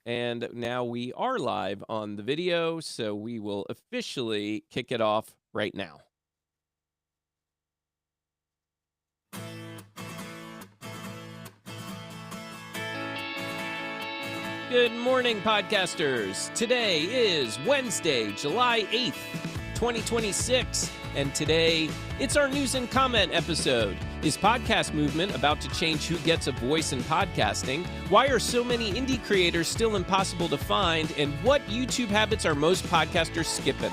And now we are live on the video, so we will officially kick it off right now. Good morning, podcasters. Today is Wednesday, July 8th, 2026, and today it's our news and comment episode. Is podcast movement about to change who gets a voice in podcasting? Why are so many indie creators still impossible to find? And what YouTube habits are most podcasters skipping?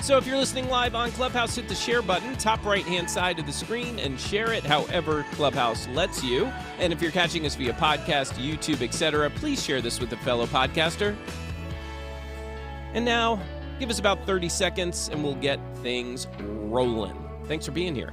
So if you're listening live on Clubhouse, hit the share button, top right-hand side of the screen, and share it however Clubhouse lets you. And if you're catching us via podcast, YouTube, etc., please share this with a fellow podcaster. And now, give us about 30 seconds, and we'll get things rolling. Thanks for being here.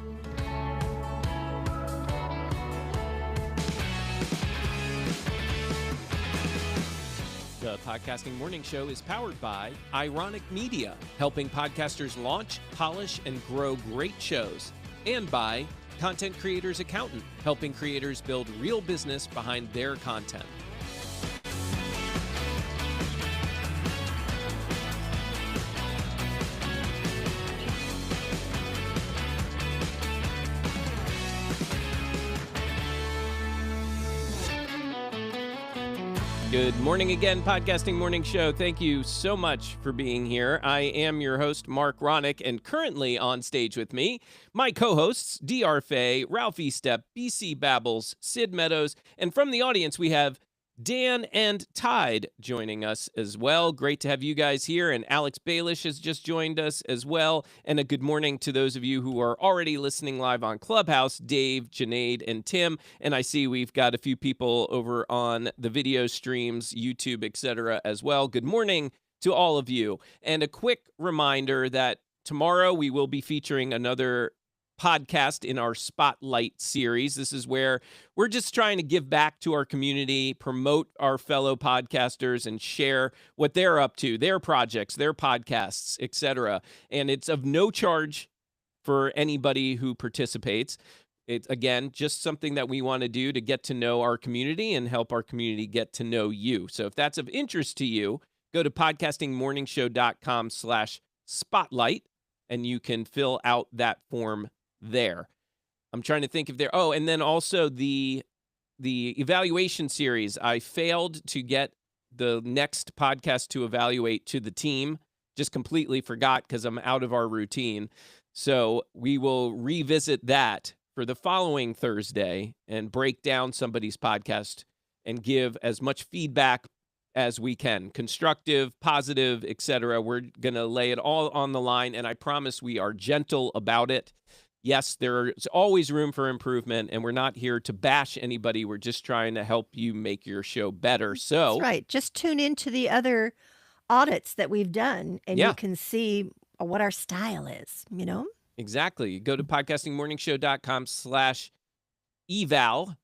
The Podcasting Morning Show is powered by Ironic Media, helping podcasters launch, polish, and grow great shows. And by Content Creators Accountant, helping creators build real business behind their content. Good morning again, Podcasting Morning Show. Thank you so much for being here. I am your host, Mark Ronick, and currently on stage with me, my co-hosts, DR Fay, Ralphie Stepp, BC Babbles, Sid Meadows, and from the audience, we have Dan and Tide joining us as well. Great to have you guys here, and Alex Baelish has just joined us as well. And a good morning to those of you who are already listening live on Clubhouse, Dave, Janaid, and Tim. And I see we've got a few people over on the video streams, YouTube, etc. as well. Good morning to all of you. And a quick reminder that tomorrow we will be featuring another podcast in our Spotlight series. This is where we're just trying to give back to our community, promote our fellow podcasters, and share what they're up to, their projects, their podcasts, etc. And it's of no charge for anybody who participates. It's, again, just something that we want to do to get to know our community and help our community get to know you. So if that's of interest to you, go to podcastingmorningshow.com/spotlight, and you can fill out that form there. I'm trying to think if there. Oh, and then also the evaluation series. I failed to get the next podcast to evaluate to the team. Just completely forgot because I'm out of our routine. So we will revisit that for the following Thursday and break down somebody's podcast and give as much feedback as we can, constructive, positive, etc. We're going to lay it all on the line, and I promise we are gentle about it. Yes, there's always room for improvement, and we're not here to bash anybody. We're just trying to help you make your show better. So, That's right. Just tune into the other audits that we've done, and yeah, you can see what our style is, you know? exactly. Go to podcastingmorningshow.com/eval,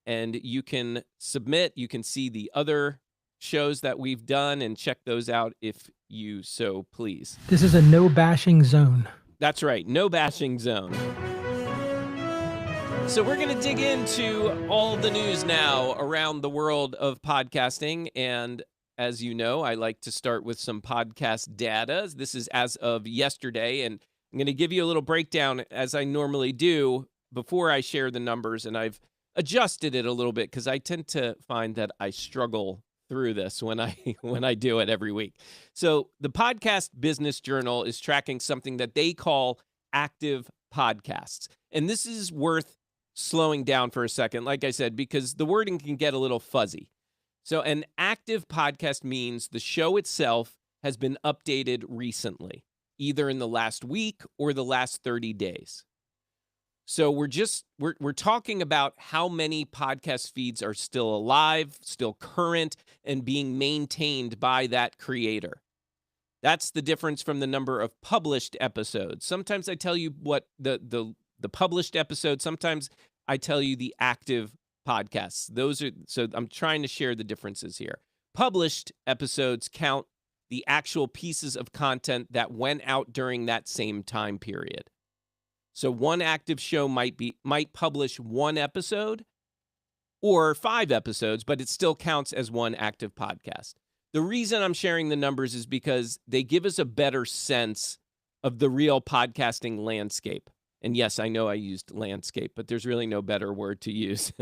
and you can submit. You can see the other shows that we've done and check those out if you so please. This is a no bashing zone. That's right, no bashing zone. So we're going to dig into all the news now around the world of podcasting. And as you know, I like to start with some podcast data. This is as of yesterday, and I'm going to give you a little breakdown as I normally do before I share the numbers. And I've adjusted it a little bit because I tend to find that I struggle through this when I do it every week. So the Podcast Business Journal is tracking something that they call active podcasts. And this is worth slowing down for a second, like I said, because the wording can get a little fuzzy. So an active podcast means the show itself has been updated recently, either in the last week or the last 30 days. So we're talking about how many podcast feeds are still alive, still current, and being maintained by that creator. That's the difference from the number of published episodes. Sometimes I tell you what the published episodes, sometimes I tell you the active podcasts. So I'm trying to share the differences here. Published episodes count the actual pieces of content that went out during that same time period. So one active show might publish one episode, or 5 episodes, but it still counts as one active podcast. The reason I'm sharing the numbers is because they give us a better sense of the real podcasting landscape. And yes, I know I used landscape, but there's really no better word to use.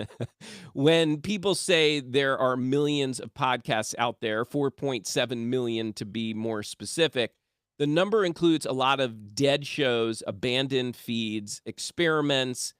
When people say there are millions of podcasts out there, 4.7 million to be more specific, the number includes a lot of dead shows, abandoned feeds, experiments,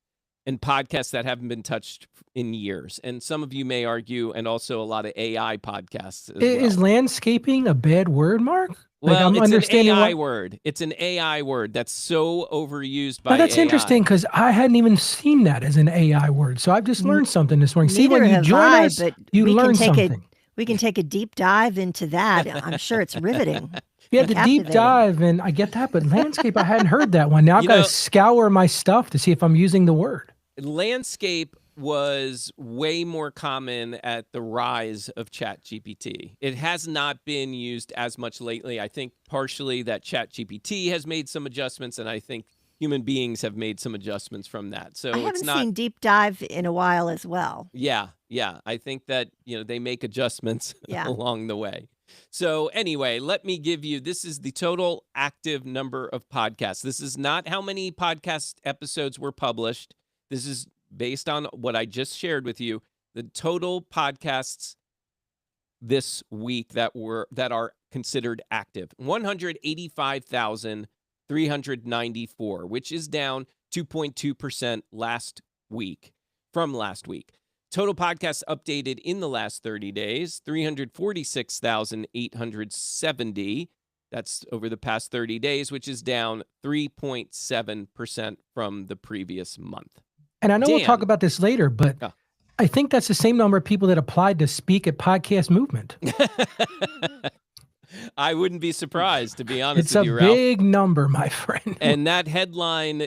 and podcasts that haven't been touched in years. And some of you may argue, and also a lot of AI podcasts as Is well. landscaping a bad word, Mark? Like, Well, I'm it's an understanding AI what. word. It's an AI word that's so overused Now by that's AI. interesting because I hadn't even seen that as an AI word. So I've just N- learned something this morning. See, when Neither you have join I, us, but you we can learn take something. we can take a deep dive into that. I'm sure it's riveting. Yeah, and the deep captivating. dive, and I get that, but landscape, I hadn't heard that one. Now I've You got to know, scour my stuff to see if I'm using the word. landscape was way more common at the rise of ChatGPT. It has not been used as much lately. I think partially that ChatGPT has made some adjustments, and I think human beings have made some adjustments from that. I So it's haven't not. seen deep dive in a while as well. Yeah. I think that, they make adjustments Yeah. along the way. So anyway, let me give you, this is the total active number of podcasts. This is not how many podcast episodes were published. This is based on what I just shared with you, the total podcasts this week that are considered active. 185,394, which is down 2.2% from last week. Total podcasts updated in the last 30 days, 346,870. That's over the past 30 days, which is down 3.7% from the previous month. And I know we'll talk Dan. about this later, but Yeah. I think that's the same number of people that applied to speak at Podcast Movement. I wouldn't be surprised, to be honest It's with a you, Ralph. big number, my friend. And that headline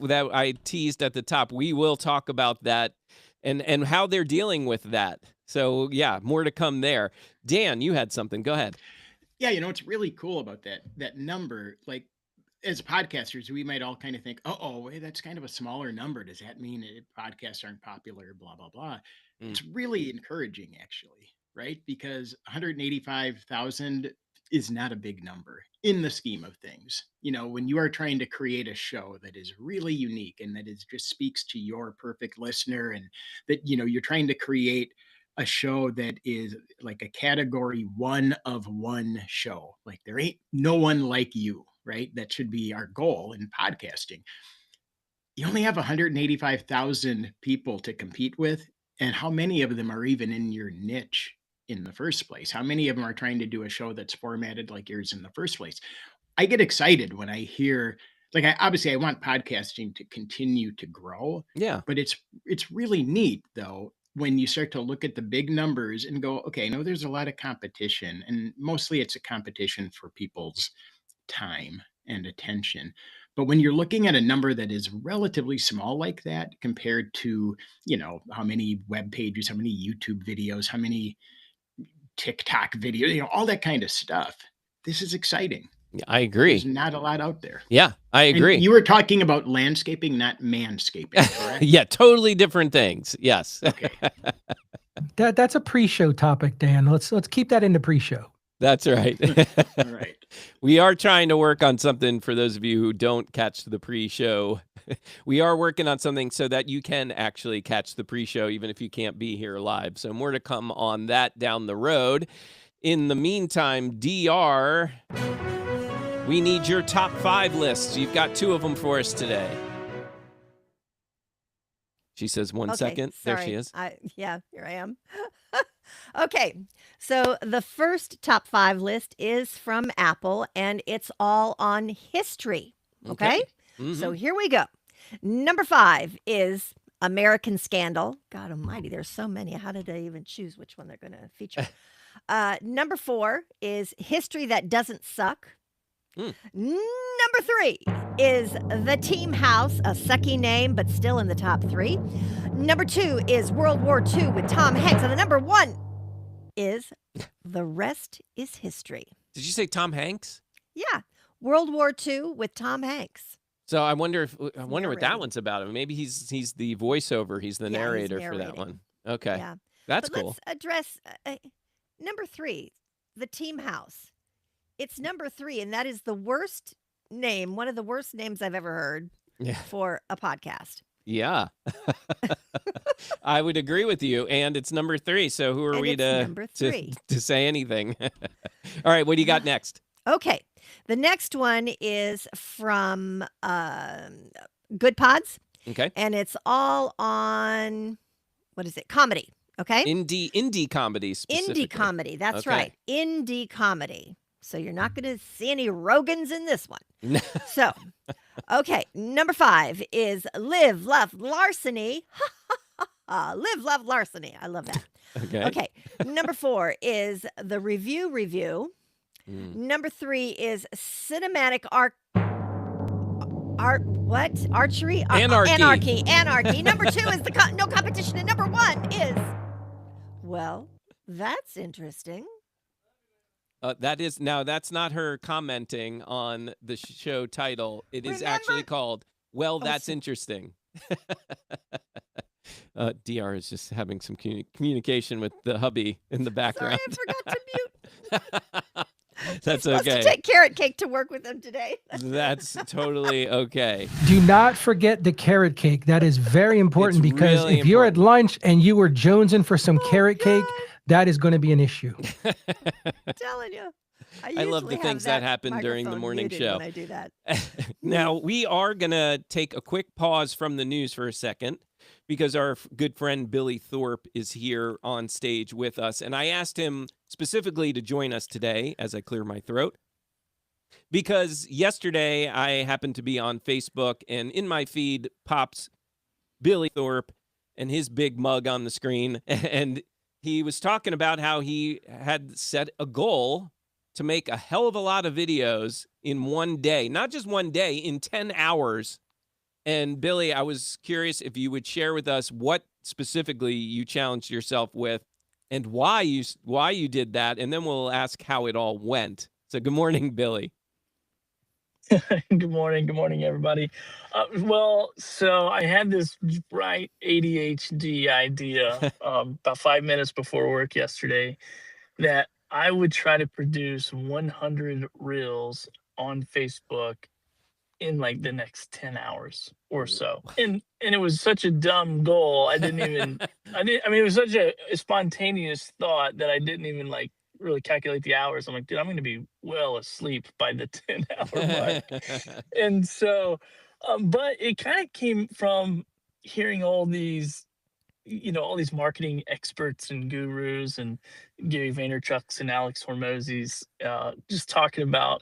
that I teased at the top, we will talk about that and how they're dealing with that. So, yeah, more to come there. Dan, you had something. Go ahead. Yeah, it's really cool about that number. Like, as podcasters, we might all kind of think, oh, that's kind of a smaller number. Does that mean podcasts aren't popular? Blah, blah, blah. It's really encouraging, actually, right? Because 185,000 is not a big number in the scheme of things. When you are trying to create a show that is really unique and that is just speaks to your perfect listener, and that, you're trying to create a show that is like a category 1 of 1 show. Like, there ain't no one like you, right? That should be our goal in podcasting. You only have 185,000 people to compete with. And how many of them are even in your niche in the first place? How many of them are trying to do a show that's formatted like yours in the first place? I get excited when I hear, like, obviously I want podcasting to continue to grow. Yeah. But it's really neat, though, when you start to look at the big numbers and go, okay, no, there's a lot of competition, and mostly it's a competition for people's time and attention. But when you're looking at a number that is relatively small like that compared to, how many web pages, how many YouTube videos, how many TikTok videos, all that kind of stuff, this is exciting. Yeah, I agree. There's not a lot out there. Yeah, I agree. And you were talking about landscaping, not manscaping, correct? Yeah, totally different things. Yes. Okay. That's a pre-show topic, Dan. Let's keep that in the pre-show. That's right. All right. We are trying to work on something for those of you who don't catch the pre-show. We are working on something so that you can actually catch the pre-show even if you can't be here live. So more to come on that down the road. In the meantime, DR, we need your top 5 lists. You've got 2 of them for us today. She says 1 second. Sorry. There she is. Here I am. Okay, so the first top 5 list is from Apple, and it's all on history. Okay? So here we go. Number 5 is American Scandal. God almighty, there's so many. How did I even choose which one they're going to feature? Number 4 is History That Doesn't Suck. Number 3 is The Team House, a sucky name, but still in the top 3. Number 2 is World War II with Tom Hanks. And the number 1 is The Rest is History. Did you say Tom Hanks? Yeah, World War II with Tom Hanks. So I wonder what that one's about. Maybe he's the voiceover. He's the narrator for that one. Okay. Yeah. That's But cool. let's address number 3, the Team House. It's number 3, and that is the worst name, one of the worst names I've ever heard Yeah. for a podcast. Yeah. I would agree with you. And it's number 3. So who are And we it's number 3. to say anything? All right. What do you got next? Okay. The next one is from Good Pods, Okay. and it's all on, what is it? Comedy. Okay. Indie comedy specifically. Indie comedy. That's Okay. right. Indie comedy. So you're not going to see any Rogans in this one. So, okay. Number 5 is Live, Love, Larceny. Live, Love, Larceny. I love that. Okay. Okay. Number 4 is The Review. Number 3 is Cinematic Archery? Anarchy. Anarchy. Number 2 is No Competition. And number 1 is, well, that's interesting. That's not her commenting on the show title. It is actually called, Well, That's Interesting. DR is just having some communication with the hubby in the background. Sorry, I forgot to mute. That's I'm supposed okay. to take carrot cake to work with him today. That's totally okay. Do not forget the carrot cake. That is very important It's because really if you're at important. lunch and you were jonesing for some carrot cake, that is going to be an issue. I'm telling you. I love the usually things have that happen during the microphone morning muted show. when I do that. Now, we are going to take a quick pause from the news for a second because our good friend Billy Thorpe is here on stage with us. And I asked him specifically to join us today as I clear my throat. Because yesterday I happened to be on Facebook, and in my feed pops Billy Thorpe and his big mug on the screen. And he was talking about how he had set a goal to make a hell of a lot of videos in one day, not just one day, in 10 hours. And Billy, I was curious if you would share with us what specifically you challenged yourself with and why you did that. And then we'll ask how it all went. So good morning, Billy. Good morning, everybody. So I had this bright ADHD idea about 5 minutes before work yesterday that I would try to produce 100 reels on Facebook in like the next 10 hours or so. And it was such a dumb goal. I mean, it was such a spontaneous thought that I didn't even like really calculate the hours. I'm like, dude, I'm going to be well asleep by the 10-hour mark. And so, but it kind of came from hearing all these marketing experts and gurus and Gary Vaynerchuk's and Alex Hormozzi's just talking about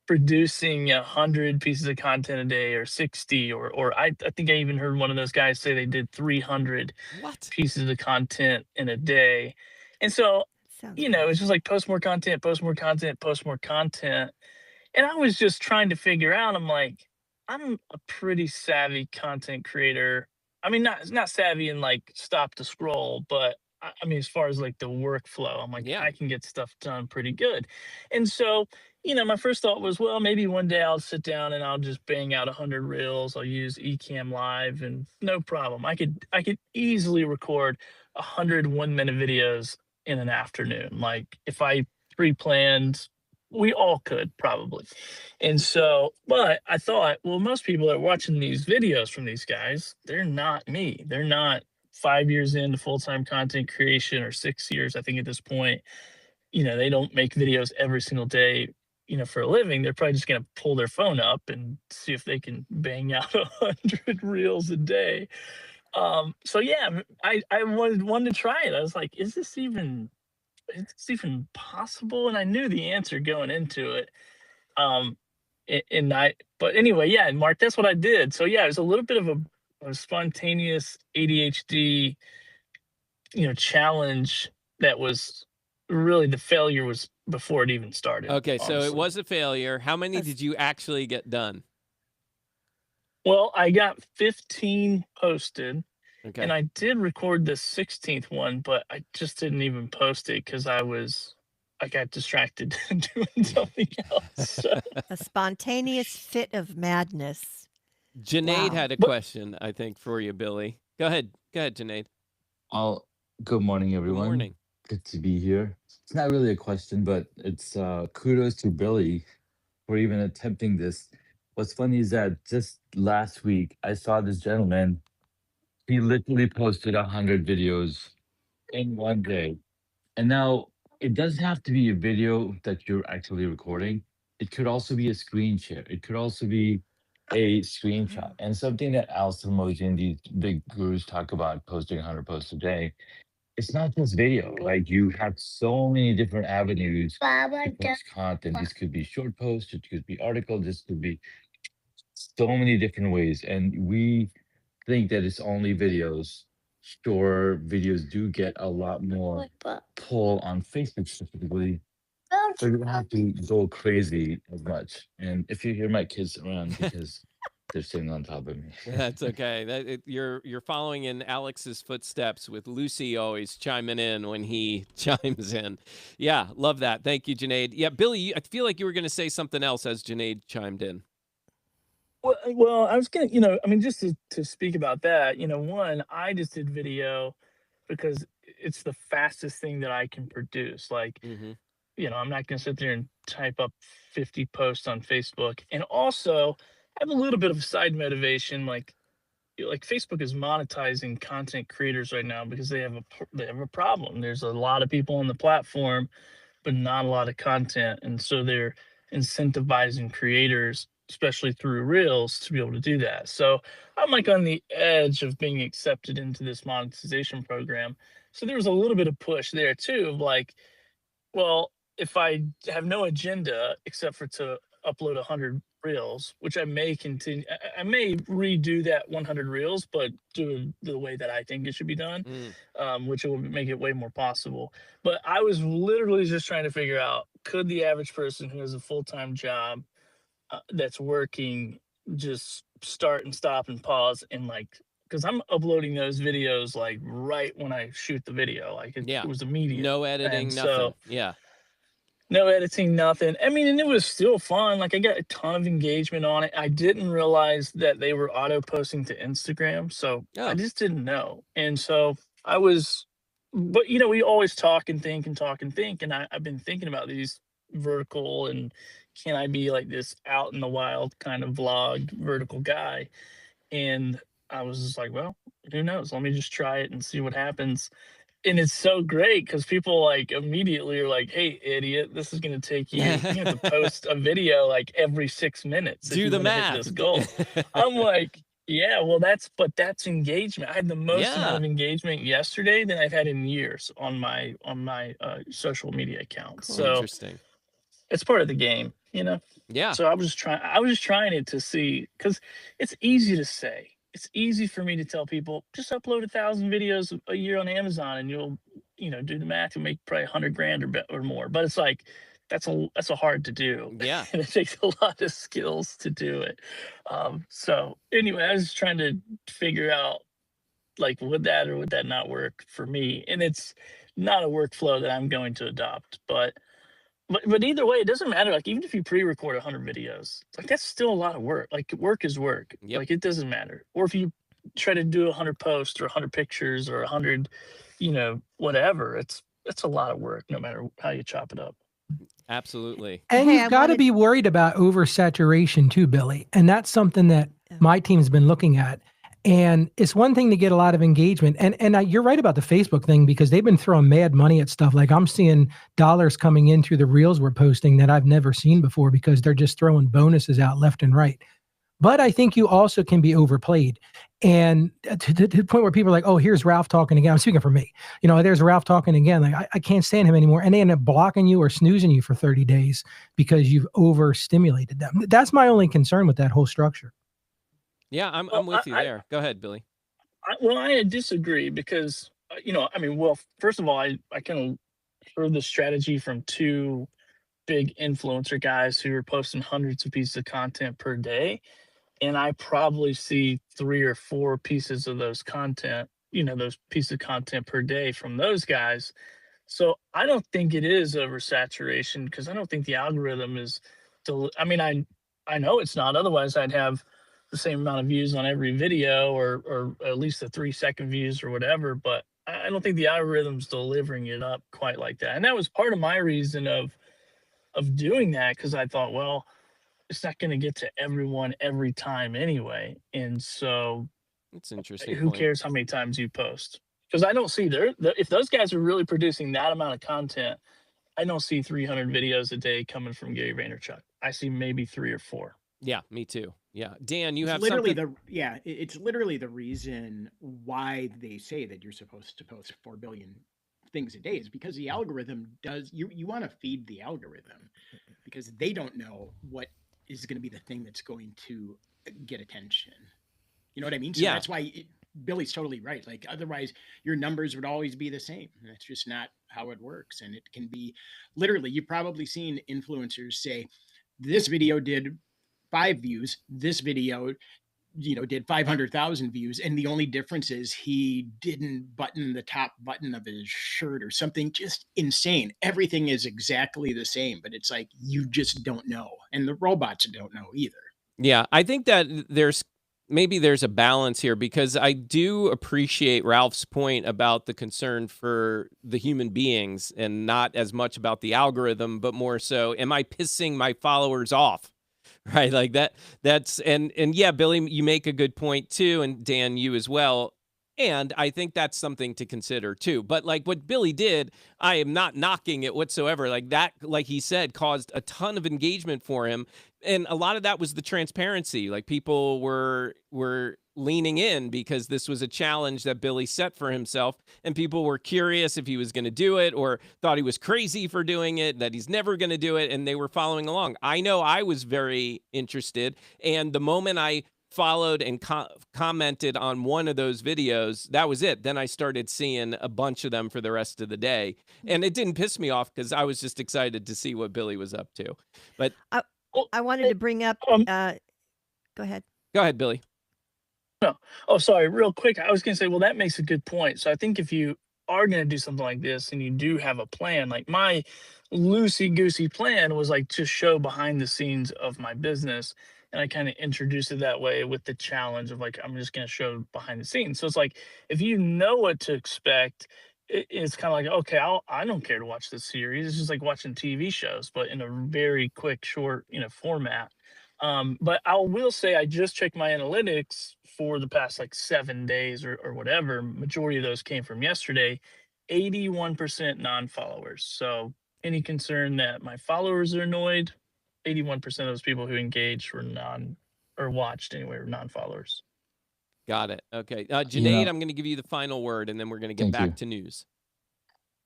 producing 100 pieces of content a day or 60 or I think I even heard one of those guys say they did 300 pieces of content in a day. And so, it's just like post more content. And I was just trying to figure out, I'm like, I'm a pretty savvy content creator. I mean, not savvy in like stop to scroll, but I mean, as far as like the workflow, I'm like, I can get stuff done pretty good. And so, my first thought was, well, maybe one day I'll sit down and I'll just bang out 100 reels. I'll use Ecamm Live and no problem. I could easily record 100 1-minute videos in an afternoon. Like if I pre-planned, we all could probably. And so, but I thought, well, most people that are watching these videos from these guys, they're not me. They're not 5 years into full-time content creation or 6 years, I think at this point. They don't make videos every single day, for a living. They're probably just going to pull their phone up and see if they can bang out 100 reels a day. So yeah, I wanted to try it. I was like, is this even possible? And I knew the answer going into it. But anyway, yeah, Mark, that's what I did. So yeah, it was a little bit of a spontaneous ADHD, challenge that was really, the failure was before it even started. Okay, so honestly. it was a failure. How many did you actually get done? Well, I got 15 posted. Okay. And I did record the 16th one, but I just didn't even post it because I got distracted doing something else. So. A spontaneous fit of madness. Junaid had a question, I think, for you, Billy. Go ahead, Junaid. Well, Good morning, Good everyone. morning. Good to be here. It's not really a question, but it's kudos to Billy for even attempting this. What's funny is that just last week I saw this gentleman. He literally posted 100 videos in one day. And now it doesn't have to be a video that you're actually recording. It could also be a screen share. It could also be a screenshot. And something that Alistair Moji and these big gurus talk about posting 100 posts a day, it's not just video. Like you have so many different avenues to post content. This could be short posts, it could be article, this could be so many different ways. And we think that it's only videos. Sure, videos do get a lot more pull on Facebook specifically. So you don't have to go crazy as much. And if you hear my kids around because they're sitting on top of me. That's okay. You're following in Alex's footsteps with Lucy always chiming in when he chimes in. Yeah, love that. Thank you, Janaid. Yeah, Billy, I feel like you were going to say something else as Janaid chimed in. Well, I was gonna, I mean, just to speak about that, one, I just did video because it's the fastest thing that I can produce. Like, Mm-hmm. I'm not gonna sit there and type up 50 posts on Facebook. And also, I have a little bit of a side motivation, like Facebook is monetizing content creators right now because they have a problem. There's a lot of people on the platform, but not a lot of content, and so they're incentivizing creators, especially through Reels, to be able to do that. So I'm like on the edge of being accepted into this monetization program. So there was a little bit of push there too, of like, well, if I have no agenda except for to upload 100 reels, which I may continue, I may redo that 100 reels, but do it the way that I think it should be done, which will make it way more possible. But I was literally just trying to figure out, could the average person who has a full-time job that's working just start and stop and pause and like, because I'm uploading those videos like right when I shoot the video, like it Yeah. was immediate. No And editing, so nothing. Yeah. no editing, nothing. I mean, and it was still fun. Like I got a ton of engagement on it. I didn't realize that they were auto posting to Instagram, so I Oh, just didn't know. And so I was, but we always talk and think and talk and think, and I've been thinking about these vertical and can I be like this out in the wild kind of vlog vertical guy? And I was just like, well, who knows? Let me just try it and see what happens. And it's so great because people like immediately are like, "Hey, idiot, this is going to take you have to post a video like every 6 minutes if do you the want to hit math. this goal." I'm like, yeah, well, that's engagement. I had the most amount Yeah. of engagement yesterday than I've had in years on my social media accounts. Cool. So Interesting. it's part of the game. Yeah. So I was just trying it to see, because it's easy to say. It's easy for me to tell people just upload 1,000 videos a year on Amazon and you'll, do the math, you'll make probably 100 grand or more. But it's like that's a hard to do, Yeah. and it takes a lot of skills to do it. So anyway, I was just trying to figure out like would that or would that not work for me, and it's not a workflow that I'm going to adopt, but either way, it doesn't matter. Like even if you pre-record 100 videos, like that's still a lot of work. Like work is work. Yep. Like it doesn't matter. Or if you try to do 100 posts or 100 pictures or 100, whatever, it's a lot of work no matter how you chop it up. Absolutely. And Hey, you've I got to wanted be worried about oversaturation too, Billy. And that's something that Yeah. my team's been looking at. And it's one thing to get a lot of engagement. And you're right about the Facebook thing because they've been throwing mad money at stuff. Like I'm seeing dollars coming in through the reels we're posting that I've never seen before because they're just throwing bonuses out left and right. But I think you also can be overplayed. And to the point where people are like, oh, here's Ralph talking again. I'm speaking for me. There's Ralph talking again. Like, I can't stand him anymore. And they end up blocking you or snoozing you for 30 days because you've overstimulated them. That's my only concern with that whole structure. Yeah, I'm Well, with you there. Go ahead, Billy. I disagree because, I mean, well, first of all, I kind of heard the strategy from two big influencer guys who are posting hundreds of pieces of content per day. And I probably see 3 or 4 pieces of those pieces of content per day from those guys. So I don't think it is oversaturation because I don't think the algorithm is. I mean, I know it's not. Otherwise, I'd have the same amount of views on every video, or at least the 3-second views or whatever. But I don't think the algorithm's delivering it up quite like that. And that was part of my reason of doing that, because I thought, well, it's not going to get to everyone every time anyway. And so It's an interesting who point. cares how many times you post? Because I don't see if those guys are really producing that amount of content, I don't see 300 videos a day coming from Gary Vaynerchuk. I see maybe 3 or 4. Yeah, me too. Yeah. Dan, you It's have literally something? it's literally the reason why they say that you're supposed to post 4 billion things a day is because the algorithm does you want to feed the algorithm because they don't know what is going to be the thing that's going to get attention. You know what I mean? So Yeah. that's why Billy's totally right. Like otherwise your numbers would always be the same. And that's just not how it works. And it can be literally, you've probably seen influencers say, this video did 5 views, this video did 500,000 views, and the only difference is he didn't button the top button of his shirt or something just insane. Everything is exactly the same, but it's like you just don't know, and the robots don't know either. Yeah, I think that maybe there's a balance here because I do appreciate Ralph's point about the concern for the human beings and not as much about the algorithm, but more so, am I pissing my followers off? Right, like that's and yeah, Billy, you make a good point too, and Dan, you as well. And I think that's something to consider too. But like what Billy did, I am not knocking it whatsoever. Like that, like he said, caused a ton of engagement for him. And a lot of that was the transparency. Like people were leaning in because this was a challenge that Billy set for himself. And people were curious if he was going to do it or thought he was crazy for doing it, that he's never going to do it. And they were following along. I know I was very interested. And the moment I followed and commented on one of those videos, that was it. Then I started seeing a bunch of them for the rest of the day. And it didn't piss me off because I was just excited to see what Billy was up to. But I wanted to bring up Um, go ahead. Go ahead, Billy. No. Oh, sorry. Real quick, I was going to say, well, that makes a good point. So I think if you are going to do something like this and you do have a plan, like my loosey goosey plan was like to show behind the scenes of my business. And I kind of introduced it that way with the challenge of like, I'm just going to show behind the scenes. So it's like, if you know what to expect, it's kind of like, okay, I don't care to watch this series. It's just like watching TV shows, but in a very quick, short, format. But I will say I just checked my analytics for the past like 7 days or whatever. Majority of those came from yesterday. 81% non-followers. So any concern that my followers are annoyed, 81% of those people who engaged were or watched anyway were non-followers. Got it. Okay. Junaid, I'm going to give you the final word and then we're going to get back to news.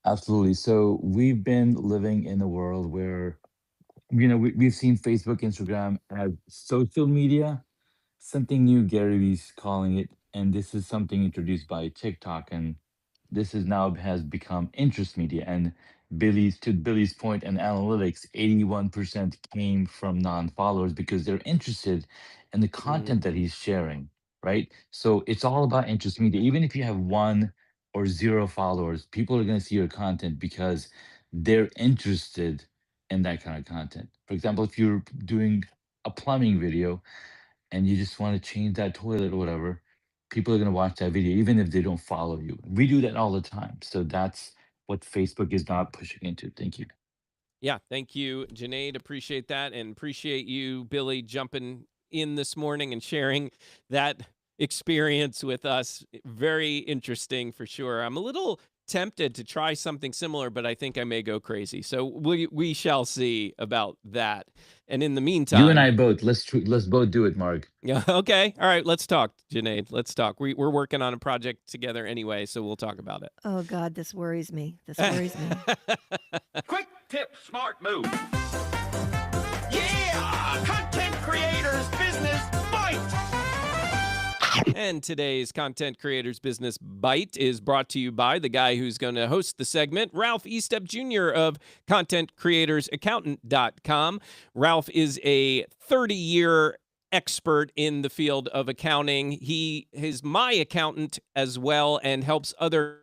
Absolutely. So we've been living in a world where, we've seen Facebook, Instagram as social media, something new Gary Vee's calling it, and this is something introduced by TikTok, and this is now has become interest media. And Billy's point and analytics, 81% came from non-followers because they're interested in the content that he's sharing, right? So it's all about interest media. Even if you have 1 or 0 followers, people are going to see your content because they're interested in that kind of content. For example, if you're doing a plumbing video and you just want to change that toilet or whatever, people are going to watch that video even if they don't follow you. We do that all the time. So that's what Facebook is not pushing into. Thank you. Yeah, thank you, Junaid. Appreciate that, and appreciate you, Billy, jumping in this morning and sharing that experience with us. Very interesting for sure. I'm a little tempted to try something similar, but I think I may go crazy. So we shall see about that. And in the meantime, you and I both. Let's both do it, Mark. Yeah. Okay. All right. Let's talk, Junaid. Let's talk. We're working on a project together anyway, so we'll talk about it. Oh God, this worries me. This worries me. Quick tip, smart move. Yeah! Content creators business bite! And today's Content Creators Business Bite is brought to you by the guy who's going to host the segment, Ralph Estep Jr. of ContentCreatorsAccountant.com. Ralph is a 30-year expert in the field of accounting. He is my accountant as well and helps other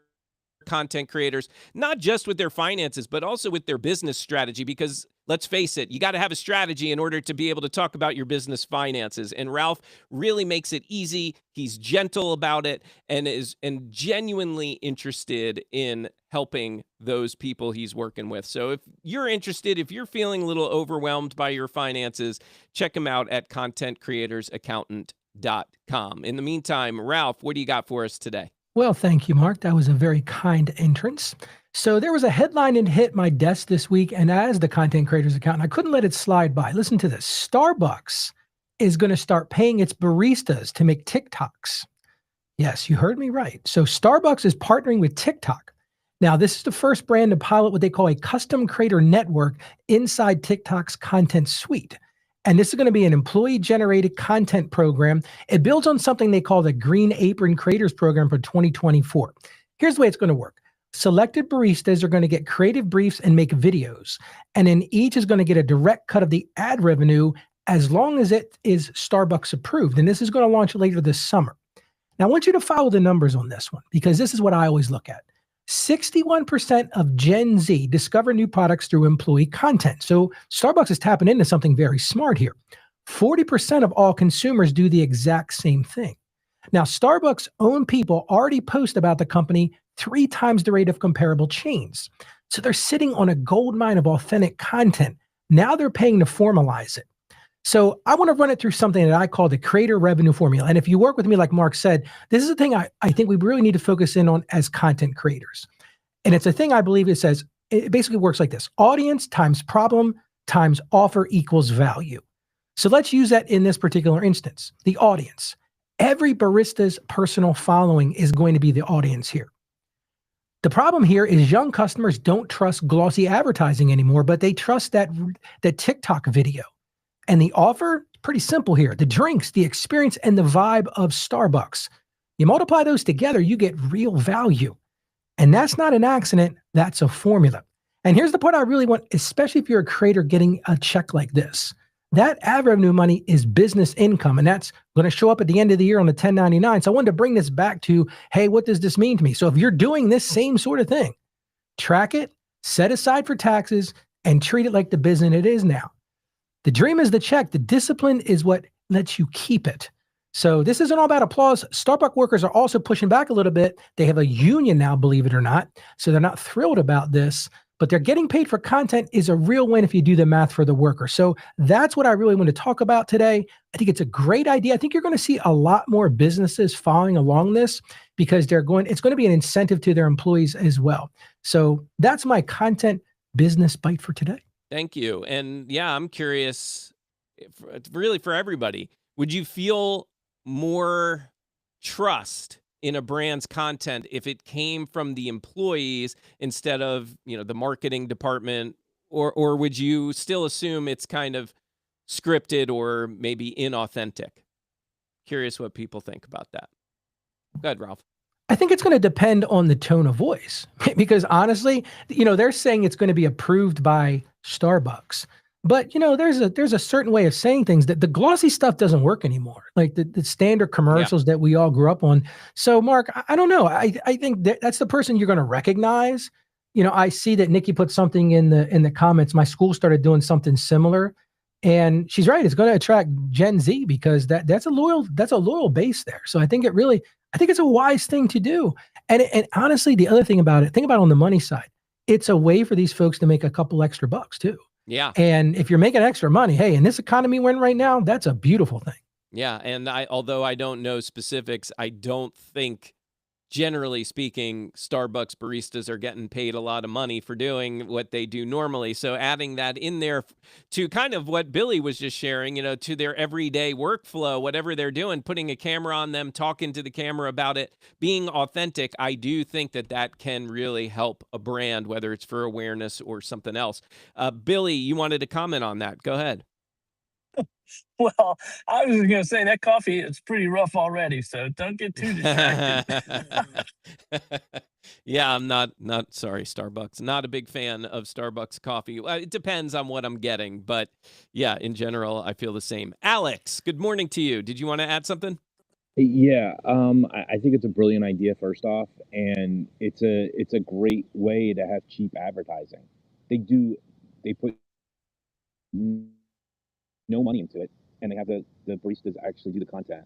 content creators, not just with their finances, but also with their business strategy, because let's face it, you got to have a strategy in order to be able to talk about your business finances. And Ralph really makes it easy. He's gentle about it and is genuinely interested in helping those people he's working with. So if you're interested, if you're feeling a little overwhelmed by your finances, check him out at contentcreatorsaccountant.com. In the meantime, Ralph, what do you got for us today? Well, thank you, Mark. That was a very kind entrance. So there was a headline that hit my desk this week, and as the content creators accountant, I couldn't let it slide by. Listen to this. Starbucks is going to start paying its baristas to make TikToks. Yes, you heard me right. So Starbucks is partnering with TikTok. Now, this is the first brand to pilot what they call a custom creator network inside TikTok's content suite. And this is going to be an employee-generated content program. It builds on something they call the Green Apron Creators Program for 2024. Here's the way it's going to work. Selected baristas are going to get creative briefs and make videos. And then each is going to get a direct cut of the ad revenue as long as it is Starbucks approved. And this is going to launch later this summer. Now, I want you to follow the numbers on this one because this is what I always look at. 61% of Gen Z discover new products through employee content. So Starbucks is tapping into something very smart here. 40% of all consumers do the exact same thing. Now, Starbucks' own people already post about the company 3 times the rate of comparable chains. So they're sitting on a gold mine of authentic content. Now they're paying to formalize it. So I want to run it through something that I call the creator revenue formula. And if you work with me, like Mark said, this is a thing I think we really need to focus in on as content creators. And it's a thing I believe it says, it basically works like this. Audience times problem times offer equals value. So let's use that in this particular instance. The audience. Every barista's personal following is going to be the audience here. The problem here is young customers don't trust glossy advertising anymore, but they trust that TikTok video. And the offer, pretty simple here. The drinks, the experience, and the vibe of Starbucks. You multiply those together, you get real value. And that's not an accident, that's a formula. And here's the part I really want, especially if you're a creator getting a check like this. That ad revenue money is business income, and that's going to show up at the end of the year on the 1099. So I wanted to bring this back to, hey, what does this mean to me? So if you're doing this same sort of thing, track it, set aside for taxes, and treat it like the business it is now. The dream is the check. The discipline is what lets you keep it. So this isn't all about applause. Starbucks workers are also pushing back a little bit. They have a union now, believe it or not. So they're not thrilled about this, but they're getting paid for content is a real win if you do the math for the worker. So that's what I really want to talk about today. I think it's a great idea. I think you're going to see a lot more businesses following along this because it's going to be an incentive to their employees as well. So that's my content business bite for today. Thank you. And yeah, I'm curious, really for everybody, would you feel more trust in a brand's content if it came from the employees instead of, the marketing department, or would you still assume it's kind of scripted or maybe inauthentic? Curious what people think about that. Go ahead, Ralph. I think it's going to depend on the tone of voice because honestly, they're saying it's going to be approved by Starbucks. But, there's a certain way of saying things that the glossy stuff doesn't work anymore, like the standard commercials that we all grew up on. So, Mark, I don't know. I think that's the person you're going to recognize. I see that Nikki put something in the comments. My school started doing something similar. And she's right. It's going to attract Gen Z because that's a loyal base there. So I think it's a wise thing to do. And honestly, the other thing about it, think about it on the money side. It's a way for these folks to make a couple extra bucks too. Yeah. And if you're making extra money, hey, in this economy we're in right now, that's a beautiful thing. Yeah. And although I don't know specifics, I don't think, generally speaking, Starbucks baristas are getting paid a lot of money for doing what they do normally. So adding that in there to kind of what Billy was just sharing, to their everyday workflow, whatever they're doing, putting a camera on them, talking to the camera about it, being authentic, I do think that can really help a brand, whether it's for awareness or something else. Billy, you wanted to comment on that. Go ahead. Well, I was just going to say that coffee is pretty rough already, so don't get too distracted. Yeah, I'm not sorry, Starbucks. Not a big fan of Starbucks coffee. It depends on what I'm getting, but yeah, in general, I feel the same. Alex, good morning to you. Did you want to add something? Yeah, I think it's a brilliant idea, first off, and it's a great way to have cheap advertising. They put no money into it, and they have the baristas actually do the content.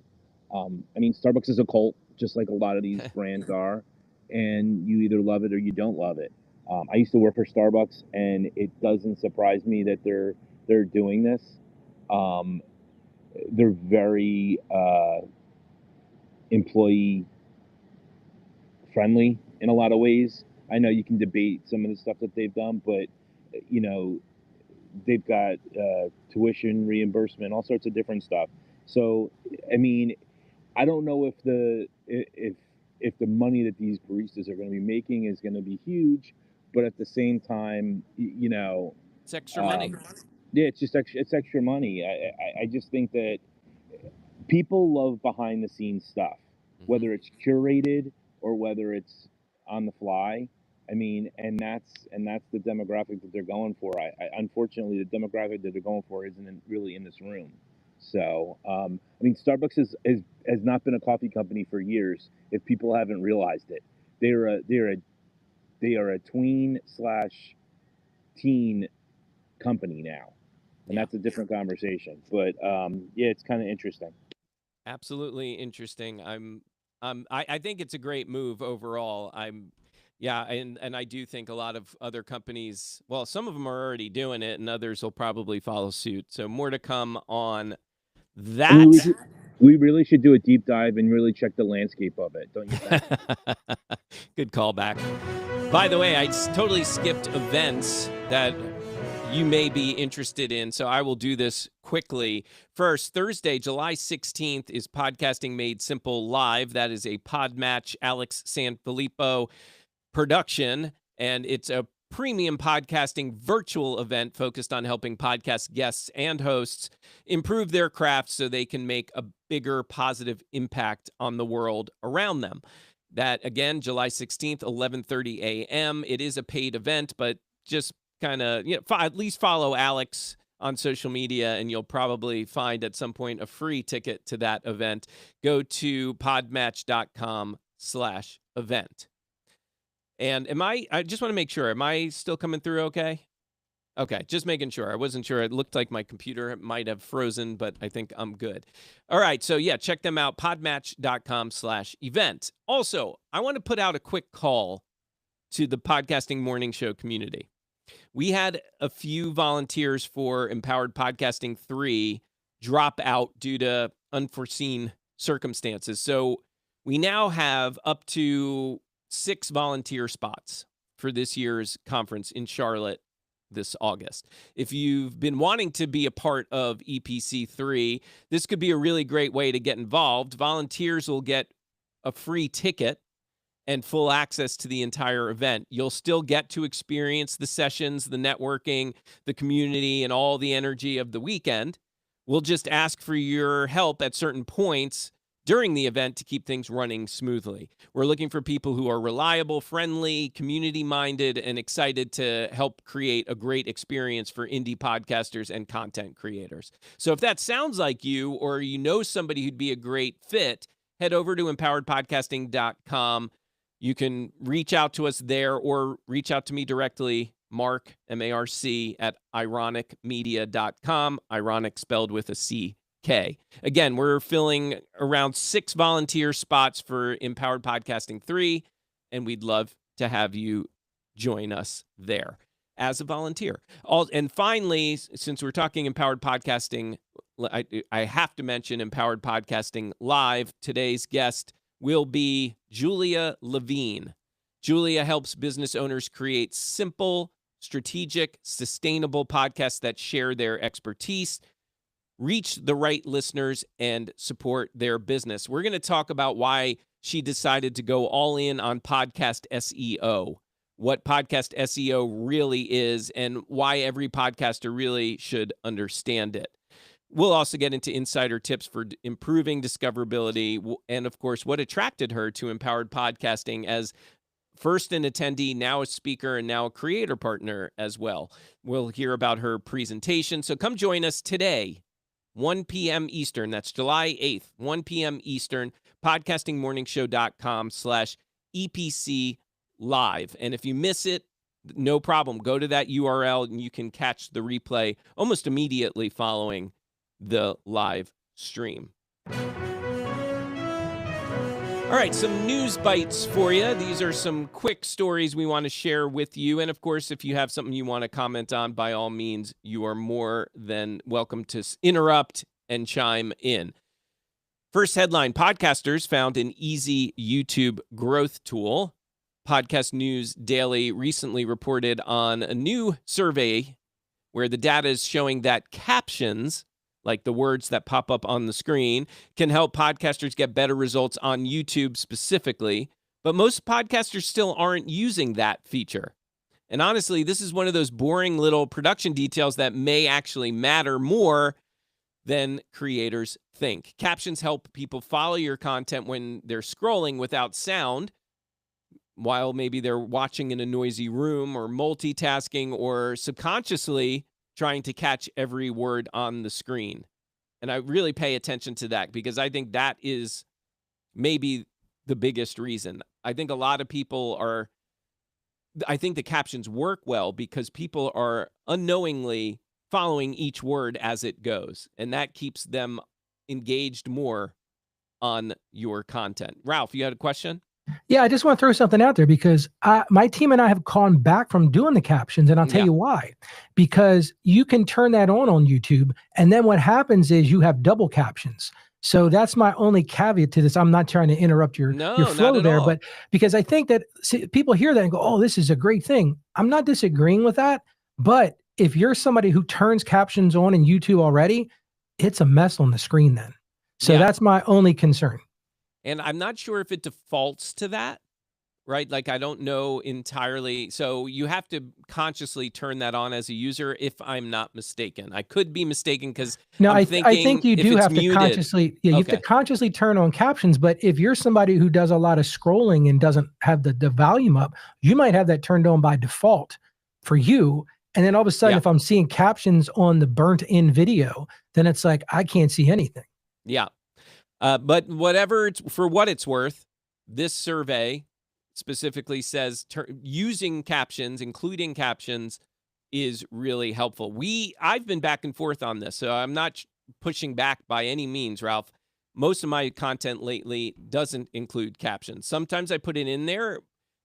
I mean, Starbucks is a cult, just like a lot of these brands are, and you either love it or you don't love it. I used to work for Starbucks, and it doesn't surprise me that they're doing this. Um, they're very employee friendly in a lot of ways. I know you can debate some of the stuff that they've done, but you know, they've got tuition reimbursement, all sorts of different stuff. So, I mean, I don't know if the money that these baristas are going to be making is going to be huge, but at the same time, you know, It's extra money. Yeah, it's extra money. I just think that people love behind the scenes stuff, whether it's curated or whether it's on the fly. I mean, and that's the demographic that they're going for. Unfortunately, the demographic that they're going for isn't really in this room. So, I mean, Starbucks has not been a coffee company for years. If people haven't realized it, they are a tween slash teen company now, and that's a different conversation. But yeah, it's kind of interesting. Absolutely interesting. I think it's a great move overall. Yeah, and I do think a lot of other companies, well, some of them are already doing it, and others will probably follow suit. So more to come on that. We really should do a deep dive and really check the landscape of it, don't you think? Good callback. By the way, I totally skipped events that you may be interested in, so I will do this quickly. First, Thursday, July 16th is Podcasting Made Simple Live. That is a Podmatch Alex Sanfilippo production, and it's a premium podcasting virtual event focused on helping podcast guests and hosts improve their craft so they can make a bigger positive impact on the world around them. That, again, July 16th, 11:30 a.m. It is a paid event, but just kind of, at least follow Alex on social media, and you'll probably find at some point a free ticket to that event. Go to podmatch.com/event. And I just want to make sure, am I still coming through okay? Okay, just making sure. I wasn't sure. It looked like my computer might have frozen, but I think I'm good. All right, so yeah, check them out, podmatch.com/event. Also, I want to put out a quick call to the Podcasting Morning Show community. We had a few volunteers for Empowered Podcasting 3 drop out due to unforeseen circumstances. So we now have up to 6 volunteer spots for this year's conference in Charlotte this August. If you've been wanting to be a part of EPC3, this could be a really great way to get involved. Volunteers will get a free ticket and full access to the entire event. You'll still get to experience the sessions, the networking, the community, and all the energy of the weekend. We'll just ask for your help at certain points during the event to keep things running smoothly. We're looking for people who are reliable, friendly, community-minded, and excited to help create a great experience for indie podcasters and content creators. So if that sounds like you, or you know somebody who'd be a great fit, head over to empoweredpodcasting.com. You can reach out to us there or reach out to me directly, Mark, M-A-R-C, at ironicmedia.com, ironic spelled with a C. Again, we're filling around 6 volunteer spots for Empowered Podcasting 3, and we'd love to have you join us there as a volunteer. And finally, since we're talking Empowered Podcasting, I have to mention Empowered Podcasting Live. Today's guest will be Julia Levine. Julia helps business owners create simple, strategic, sustainable podcasts that share their expertise, reach the right listeners, and support their business. We're going to talk about why she decided to go all in on podcast SEO, what podcast SEO really is, and why every podcaster really should understand it. We'll also get into insider tips for improving discoverability and, of course, what attracted her to Empowered Podcasting as first an attendee, now a speaker, and now a creator partner as well. We'll hear about her presentation. So come join us today, 1 p.m. Eastern. That's July 8th, 1 p.m. Eastern, podcastingmorningshow.com/EPC live. And if you miss it, no problem. Go to that URL and you can catch the replay almost immediately following the live stream. All right, some news bites for you. These are some quick stories we want to share with you. And of course, if you have something you want to comment on, by all means, you are more than welcome to interrupt and chime in. First headline, podcasters found an easy YouTube growth tool. Podcast News Daily recently reported on a new survey where the data is showing that captions, like the words that pop up on the screen, can help podcasters get better results on YouTube specifically. But most podcasters still aren't using that feature. And honestly, this is one of those boring little production details that may actually matter more than creators think. Captions help people follow your content when they're scrolling without sound, while maybe they're watching in a noisy room or multitasking or subconsciously trying to catch every word on the screen. And I really pay attention to that because I think that is maybe the biggest reason. I think a lot of people I think the captions work well because people are unknowingly following each word as it goes, and that keeps them engaged more on your content. Ralph, you had a question? Yeah, I just want to throw something out there because my team and I have gone back from doing the captions, and I'll tell you why. Because you can turn that on YouTube, and then what happens is you have double captions. So that's my only caveat to this. I'm not trying to interrupt your flow there, but because I think that people hear that and go, oh, this is a great thing. I'm not disagreeing with that, but if you're somebody who turns captions on in YouTube already, it's a mess on the screen then. So that's my only concern. And I'm not sure if it defaults to that, right? Like, I don't know entirely. So you have to consciously turn that on as a user, if I'm not mistaken. I could be mistaken because I think you do have to consciously, you have to consciously turn on captions. But if you're somebody who does a lot of scrolling and doesn't have the volume up, you might have that turned on by default for you. And then all of a sudden, if I'm seeing captions on the burnt in video, then it's like, I can't see anything. Yeah. But whatever, for what it's worth, this survey specifically says using captions, including captions, is really helpful. I've been back and forth on this, so I'm not pushing back by any means, Ralph. Most of my content lately doesn't include captions. Sometimes I put it in there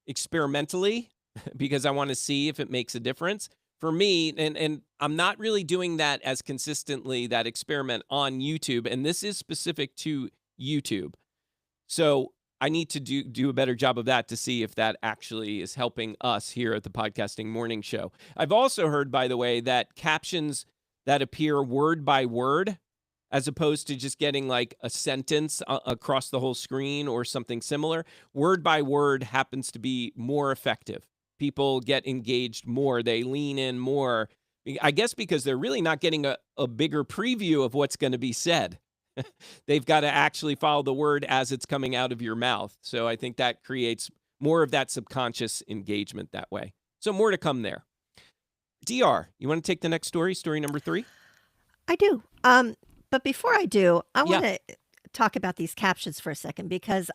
experimentally because I want to see if it makes a difference. For me, and I'm not really doing that as consistently, that experiment on YouTube, and this is specific to YouTube. So I need to do a better job of that to see if that actually is helping us here at the Podcasting Morning Show. I've also heard, by the way, that captions that appear word by word, as opposed to just getting like a sentence across the whole screen or something similar, word by word happens to be more effective. People get engaged more. They lean in more. I guess because they're really not getting a bigger preview of what's going to be said. They've got to actually follow the word as it's coming out of your mouth. So I think that creates more of that subconscious engagement that way. So more to come there. DR, you want to take the next story number 3? I do. But before I do, I want to talk about these captions for a second because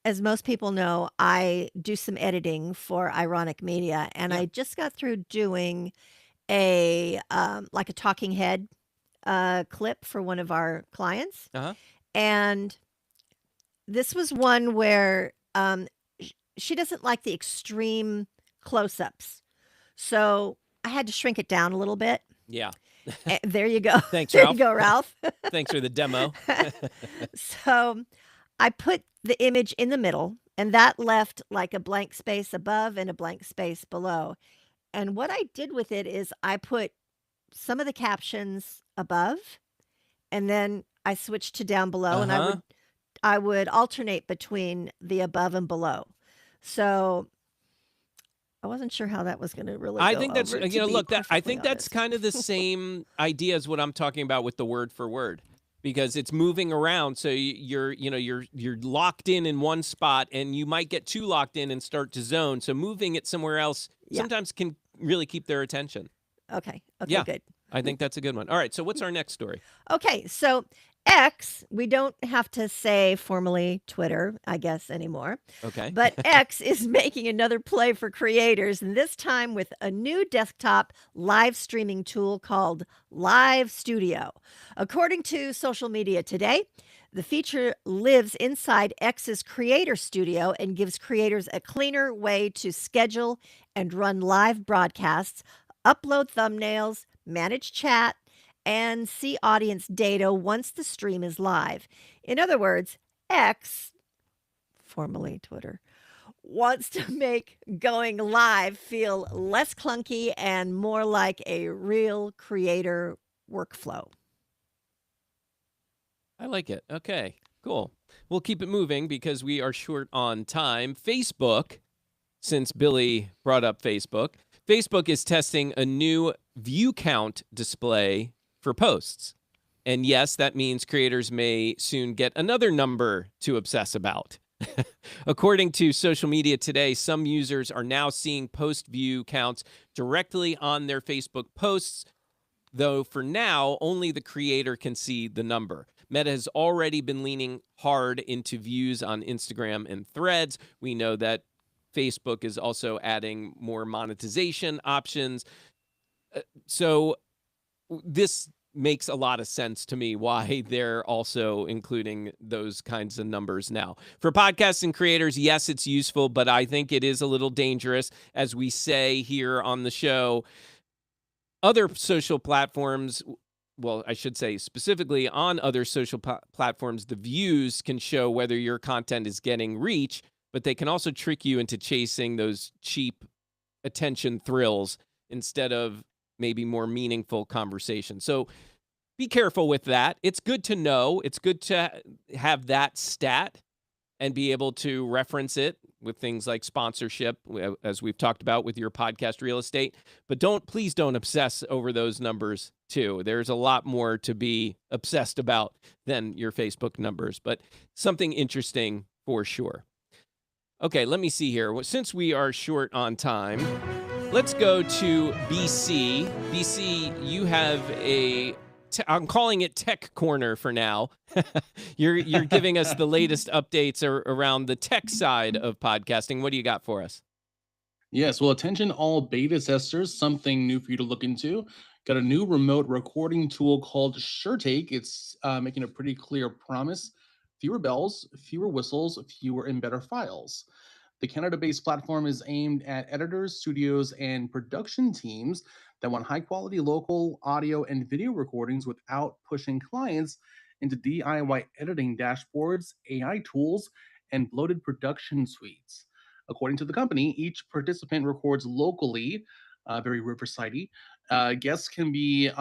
as most people know, I do some editing for Ironic Media, and I just got through doing a like a talking head clip for one of our clients. And this was one where she doesn't like the extreme close-ups. So I had to shrink it down a little bit. Yeah. There you go. Thanks, there Ralph. you go, Ralph. Thanks for the demo. So I put the image in the middle, and that left like a blank space above and a blank space below. And what I did with it is I put some of the captions above, and then I switched to down below, and I would alternate between the above and below. So I wasn't sure how that was going to really. I think that's over, look, I think that's honest. kind of the same idea as what I'm talking about with the word for word, because it's moving around. So you're locked in one spot, and you might get too locked in and start to zone. So moving it somewhere else sometimes can really keep their attention. Okay. Yeah. Good. I think that's a good one. All right. So what's our next story? Okay. So X, we don't have to say formerly Twitter, I guess, anymore. Okay. But X is making another play for creators, and this time with a new desktop live streaming tool called Live Studio. According to Social Media Today, the feature lives inside X's Creator Studio and gives creators a cleaner way to schedule and run live broadcasts, upload thumbnails, manage chat, and see audience data once the stream is live. In other words, X, formerly Twitter, wants to make going live feel less clunky and more like a real creator workflow. I like it. Okay, cool. We'll keep it moving because we are short on time. Facebook, since Billy brought up Facebook, Facebook is testing a new view count display for posts. And yes, that means creators may soon get another number to obsess about. According to Social Media Today, some users are now seeing post view counts directly on their Facebook posts, though for now, only the creator can see the number. Meta has already been leaning hard into views on Instagram and Threads. We know that Facebook is also adding more monetization options. So this makes a lot of sense to me why they're also including those kinds of numbers now. For podcasting creators, yes, it's useful, but I think it is a little dangerous. As we say here on the show, other social platforms, well, I should say specifically on other social platforms, the views can show whether your content is getting reach, but they can also trick you into chasing those cheap attention thrills instead of maybe more meaningful conversation. So be careful with that. It's good to know. It's good to have that stat and be able to reference it with things like sponsorship, as we've talked about with your podcast real estate. But please don't obsess over those numbers too. There's a lot more to be obsessed about than your Facebook numbers, but something interesting for sure. Okay, let me see here. Since we are short on time, let's go to BC. BC, you have I'm calling it Tech Corner for now. You're giving us the latest updates around the tech side of podcasting. What do you got for us? Yes, well, attention all beta testers, something new for you to look into. Got a new remote recording tool called SureTake. It's making a pretty clear promise: fewer bells, fewer whistles, fewer and better files. The Canada-based platform is aimed at editors, studios, and production teams that want high-quality local audio and video recordings without pushing clients into DIY editing dashboards, AI tools, and bloated production suites. According to the company, each participant records locally, very Riverside-y. Guests can be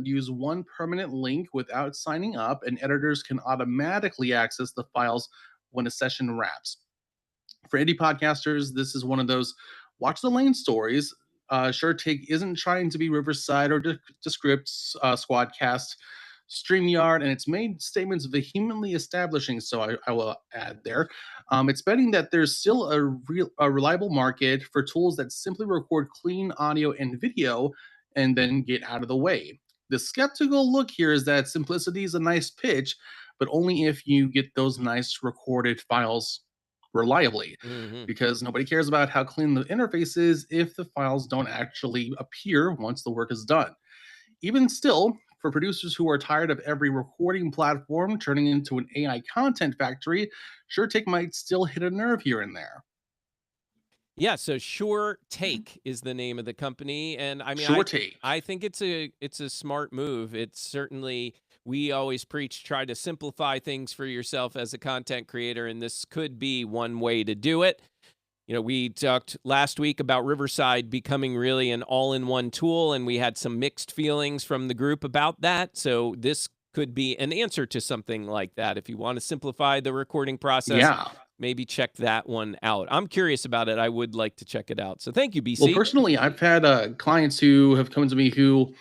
use one permanent link without signing up, and editors can automatically access the files when a session wraps. For indie podcasters, this is one of those watch the lane stories. SureTake isn't trying to be Riverside or Descript, Squadcast, StreamYard, and it's made statements vehemently establishing, so I will add there. It's betting that there's still a reliable market for tools that simply record clean audio and video and then get out of the way. The skeptical look here is that simplicity is a nice pitch, but only if you get those nice recorded files reliably, because nobody cares about how clean the interface is if the files don't actually appear once the work is done. Even still, for producers who are tired of every recording platform turning into an AI content factory, SureTake might still hit a nerve here and there. Yeah, so SureTake is the name of the company, and I mean, SureTake. I think it's a smart move. It's certainly, we always preach, try to simplify things for yourself as a content creator, and this could be one way to do it. You know, we talked last week about Riverside becoming really an all-in-one tool, and we had some mixed feelings from the group about that. So this could be an answer to something like that. If you want to simplify the recording process, maybe check that one out. I'm curious about it. I would like to check it out. So thank you, BC. Well, personally, I've had clients who have come to me who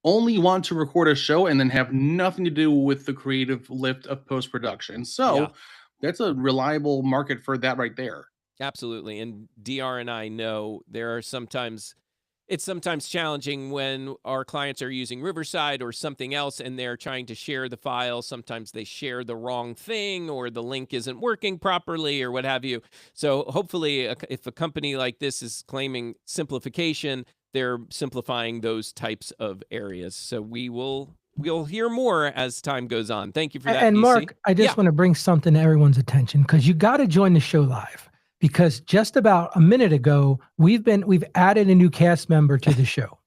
only want to record a show and then have nothing to do with the creative lift of post-production. So that's a reliable market for that right there. Absolutely. And DR and I know there are sometimes It's sometimes challenging when our clients are using Riverside or something else and they're trying to share the file. Sometimes they share the wrong thing or the link isn't working properly or what have you. So hopefully, if a company like this is claiming simplification, they're simplifying those types of areas. So we'll hear more as time goes on. Thank you for that, And BC. Mark, I just want to bring something to everyone's attention because you got to join the show live. Because just about a minute ago, we've added a new cast member to the show.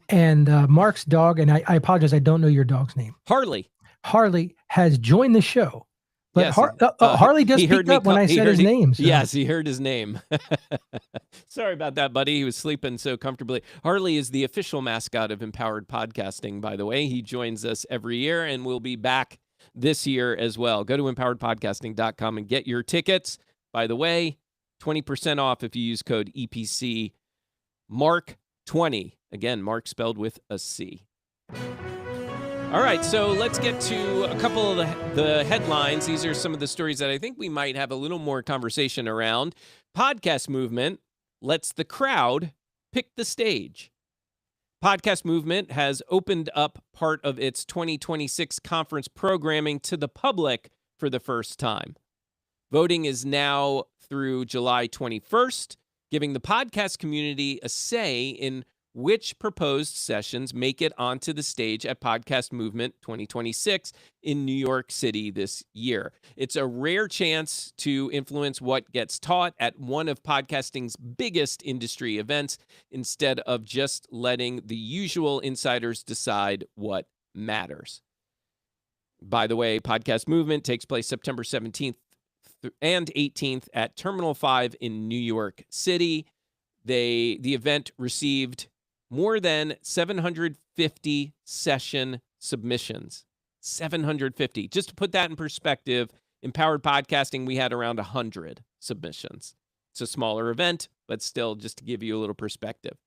And Mark's dog, and I apologize, I don't know your dog's name. Harley. Harley has joined the show. But Yes, Harley just picked up when I said his name. So. Yes, he heard his name. Sorry about that, buddy. He was sleeping so comfortably. Harley is the official mascot of Empowered Podcasting, by the way. He joins us every year and will be back this year as well. Go to empoweredpodcasting.com and get your tickets. By the way, 20% off if you use code EPC Mark20. Again, Mark spelled with a C. All right, so let's get to a couple of the headlines. These are some of the stories that I think we might have a little more conversation around. Podcast Movement lets the crowd pick the stage. Podcast Movement has opened up part of its 2026 conference programming to the public for the first time. Voting is now through July 21st, giving the podcast community a say in which proposed sessions make it onto the stage at Podcast Movement 2026 in New York City this year. It's a rare chance to influence what gets taught at one of podcasting's biggest industry events instead of just letting the usual insiders decide what matters. By the way, Podcast Movement takes place September 17th and 18th at Terminal 5 in New York City. The event received more than 750 session submissions. 750. Just to put that in perspective, Empowered Podcasting, we had around 100 submissions. It's a smaller event, but still just to give you a little perspective.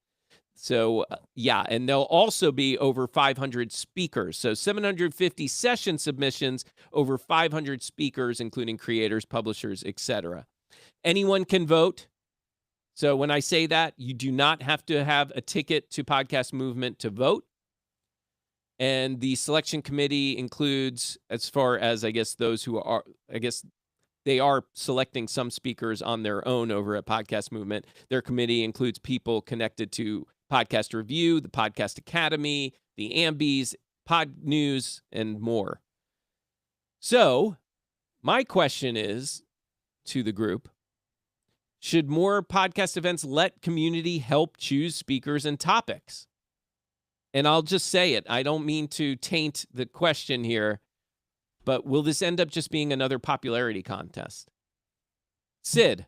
So, and there'll also be over 500 speakers. So 750 session submissions, over 500 speakers, including creators, publishers, etc. Anyone can vote. So when I say that, you do not have to have a ticket to Podcast Movement to vote. And the selection committee includes, as far as, I guess, those who are, they are selecting some speakers on their own over at Podcast Movement. Their committee includes people connected to Podcast Review, the Podcast Academy, the Ambies, Pod News, and more. So my question is to the group, should more podcast events let community help choose speakers and topics? And I'll just say it. I don't mean to taint the question here, but will this end up just being another popularity contest? Sid,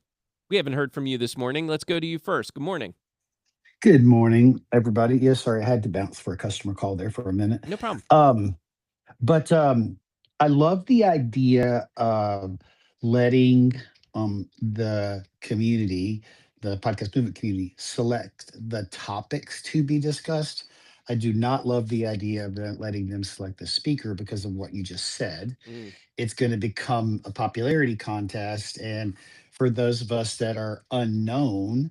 we haven't heard from you this morning. Let's go to you first. Good morning. Good morning, everybody. Yes, sorry, I had to bounce for a customer call there for a minute. No problem. But I love the idea of letting the community, the podcast movement community, select the topics to be discussed. I do not love the idea of letting them select the speaker because of what you just said. It's going to become a popularity contest. And for those of us that are unknown,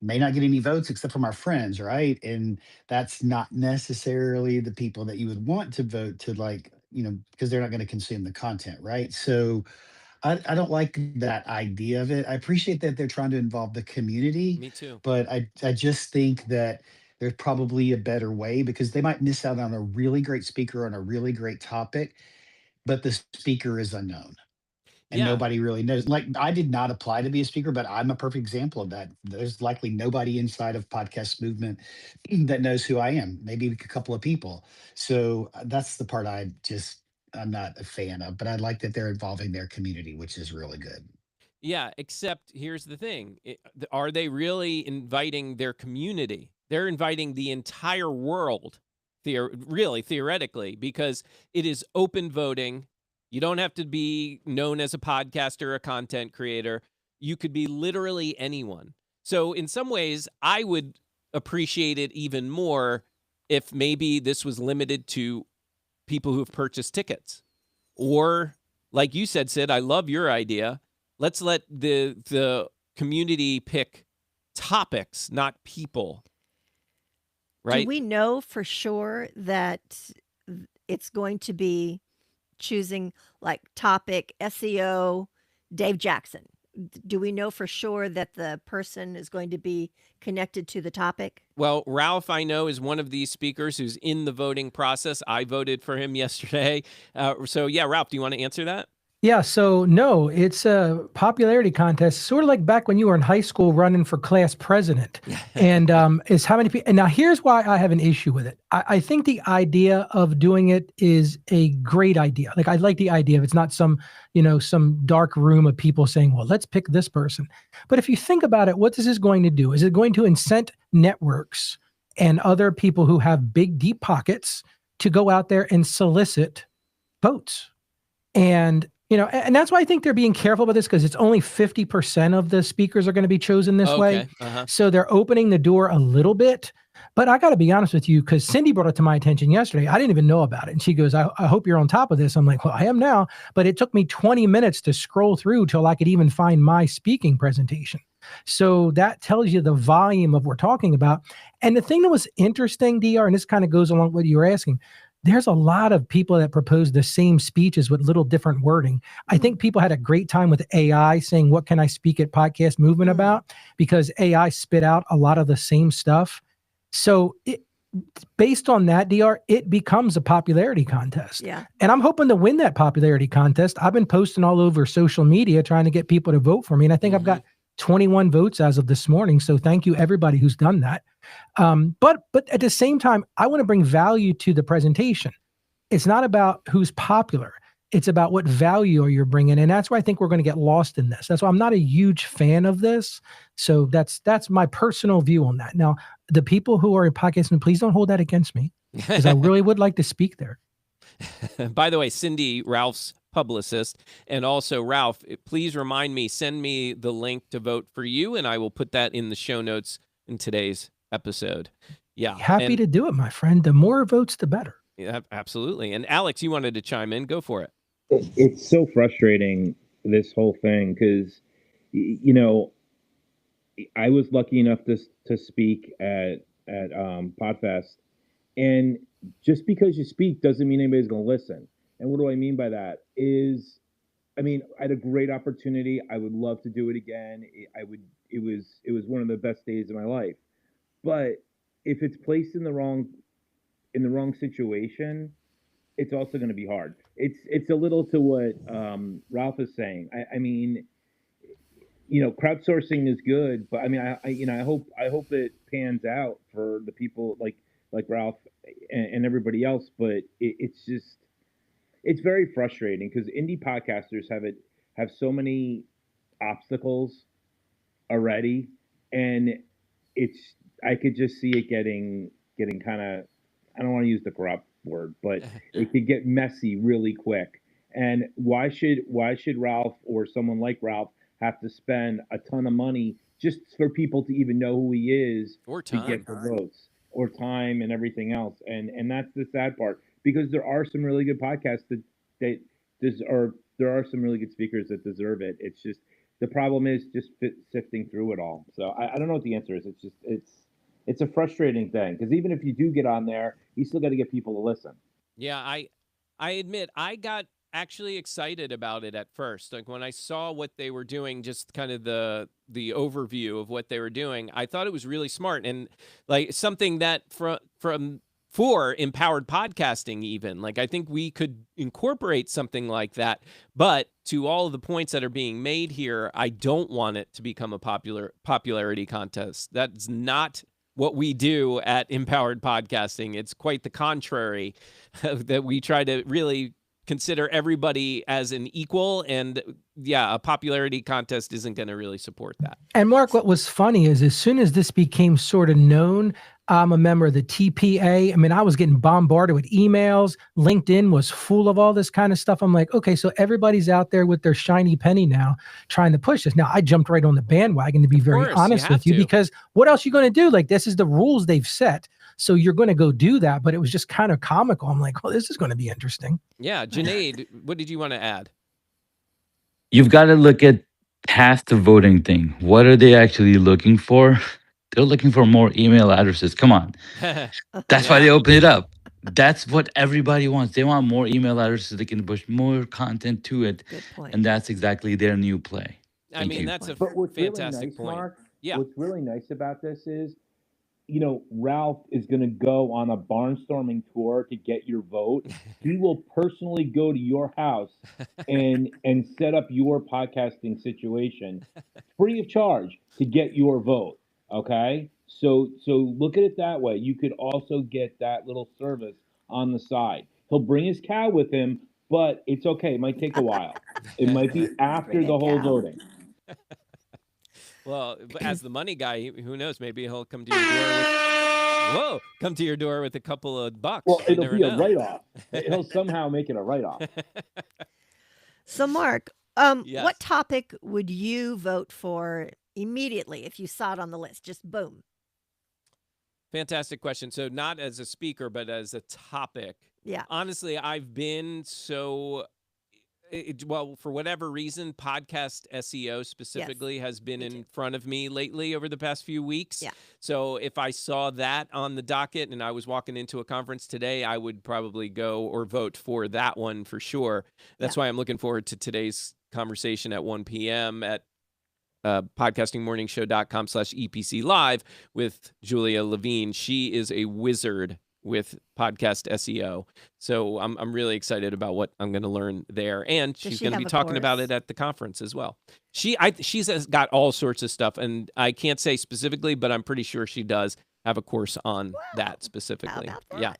may not get any votes except from our friends, right? And that's not necessarily the people that you would want to vote to, like, because they're not going to consume the content, right? So I don't like that idea of it. I appreciate that they're trying to involve the community. Me too. But I just think that there's probably a better way because they might miss out on a really great speaker on a really great topic, but the speaker is unknown. And nobody really knows. Like, I did not apply to be a speaker, but I'm a perfect example of that. There's likely nobody inside of Podcast Movement that knows who I am, maybe a couple of people. So that's the part I'm not a fan of, but I like that they're involving their community, which is really good. Yeah, except here's the thing. Are they really inviting their community? They're inviting the entire world, theoretically, because it is open voting. You don't have to be known as a podcaster or a content creator. You could be literally anyone. So in some ways, I would appreciate it even more if maybe this was limited to people who have purchased tickets. Or, like you said, Sid, I love your idea. Let's let the community pick topics, not people. Do right? we know for sure that it's going to be choosing like topic SEO Dave Jackson? Do we know for sure that the person is going to be connected to the topic? Well, Ralph, I know, is one of these speakers who's in the voting process. I voted for him yesterday. So, yeah, Ralph, do you want to answer that? Yeah, so no, it's a popularity contest, sort of like back when you were in high school running for class president. And it's how many people. And now here's why I have an issue with it. I think the idea of doing it is a great idea. Like I like the idea of it's not some, some dark room of people saying, well, let's pick this person. But if you think about it, what this is going to do? Is it going to incent networks and other people who have big, deep pockets to go out there and solicit votes? And and that's why I think they're being careful about this, because it's only 50% of the speakers are going to be chosen this way. Okay. Uh-huh. So they're opening the door a little bit. But I got to be honest with you, because Cindy brought it to my attention yesterday. I didn't even know about it. And she goes, I hope you're on top of this. I'm like, well, I am now. But it took me 20 minutes to scroll through till I could even find my speaking presentation. So that tells you the volume of what we're talking about. And the thing that was interesting, DR, and this kind of goes along with what you were asking, there's a lot of people that propose the same speeches with little different wording. I think people had a great time with AI saying, what can I speak at Podcast Movement about? Because AI spit out a lot of the same stuff. So based on that, DR, it becomes a popularity contest. Yeah. And I'm hoping to win that popularity contest. I've been posting all over social media trying to get people to vote for me. And I think I've got 21 votes as of this morning. So thank you everybody who's done that. But at the same time, I want to bring value to the presentation. It's not about who's popular. It's about what value are you bringing. And that's why I think we're going to get lost in this. That's why I'm not a huge fan of this. So that's my personal view on that. Now, the people who are in podcasting, please don't hold that against me, because I really would like to speak there. By the way, Cindy, Ralph's publicist, and also Ralph, please remind me, send me the link to vote for you, and I will put that in the show notes in today's episode. Yeah. Happy to do it, my friend. The more votes, the better. Yeah, absolutely. And Alex, you wanted to chime in. Go for it. It's so frustrating, this whole thing, because, I was lucky enough to speak at Podfest, and just because you speak doesn't mean anybody's going to listen. And what do I mean by that? I had a great opportunity. I would love to do it again. It was one of the best days of my life. But if it's placed in the wrong situation, it's also going to be hard. It's a little to what Ralph is saying. Crowdsourcing is good, but I hope it pans out for the people like Ralph and everybody else. But it's very frustrating, because indie podcasters have so many obstacles already, and I could just see it getting kind of, I don't want to use the corrupt word, but it could get messy really quick. And why should Ralph or someone like Ralph have to spend a ton of money just for people to even know who he is, or to get the votes, or time and everything else? And that's the sad part, because there are some really good podcasts there are some really good speakers that deserve it. It's just, the problem is just sifting through it all. So I don't know what the answer is. It's a frustrating thing, because even if you do get on there, you still got to get people to listen. Yeah, I admit I got actually excited about it at first. Like when I saw what they were doing, just kind of the overview of what they were doing, I thought it was really smart, and like something that for empowered podcasting, even like I think we could incorporate something like that. But to all of the points that are being made here, I don't want it to become a popularity contest. That's not what we do at Empowered Podcasting. It's quite the contrary, that we try to really consider everybody as an equal, and a popularity contest isn't going to really support that. And Mark, what was funny is, as soon as this became sort of known, I'm a member of the TPA. I was getting bombarded with emails. LinkedIn was full of all this kind of stuff. I'm like, okay, so everybody's out there with their shiny penny now trying to push this. Now, I jumped right on the bandwagon, to be very honest with you, because what else are you going to do? Like, this is the rules they've set. So you're going to go do that. But it was just kind of comical. I'm like, well, this is going to be interesting. Yeah. Junaid, what did you want to add? You've got to look at past the voting thing. What are they actually looking for? They're looking for more email addresses. Come on. That's why they open it up. That's what everybody wants. They want more email addresses. They can push more content to it. Good point. And that's exactly their new play. I Thank mean, you. that's a But what's really fantastic nice, point. Mark, Yeah. what's really nice about this is, you know, Ralph is going to go on a barnstorming tour to get your vote. He will personally go to your house and set up your podcasting situation free of charge to get your vote. Okay? So look at it that way. You could also get that little service on the side. He'll bring his cow with him, but it's okay. It might take a while. It might be after Bring a the whole cow. voting. Well, but as the money guy, who knows? Maybe he'll come to your door with come to your door with a couple of bucks. Well, You it'll never be a know. write-off. He'll somehow make it a write-off. So, Mark, Yes. what topic would you vote for immediately if you saw it on the list? Just boom. Fantastic question. So not as a speaker, but as a topic. Yeah. Honestly, I've been so well, for whatever reason, podcast SEO specifically has been me in too. front of me lately over the past few weeks. Yeah. So if I saw that on the docket and I was walking into a conference today, I would probably go or vote for that one for sure. That's why I'm looking forward to today's conversation at 1 p.m. at podcastingmorningshow.com/EPC live with Julia Levine. She is a wizard with podcast SEO. So I'm really excited about what I'm going to learn there. And she's she going to be have a talking about course? it at the conference as well. She's got all sorts of stuff, and I can't say specifically, but I'm pretty sure she does have a course on that specifically. about that? Yeah.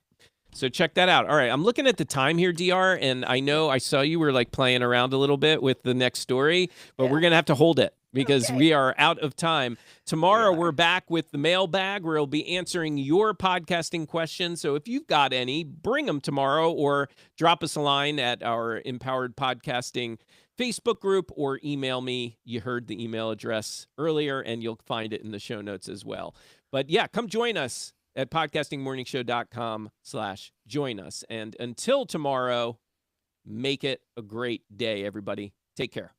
So check that out. All right, I'm looking at the time here, DR, and I know I saw you were like playing around a little bit with the next story, but we're going to have to hold it because we are out of time. Tomorrow, we're back with the mailbag where we'll be answering your podcasting questions. So if you've got any, bring them tomorrow or drop us a line at our Empowered Podcasting Facebook group or email me. You heard the email address earlier, and you'll find it in the show notes as well. But yeah, come join us at podcastingmorningshow.com/join us. And until tomorrow, make it a great day, everybody. Take care.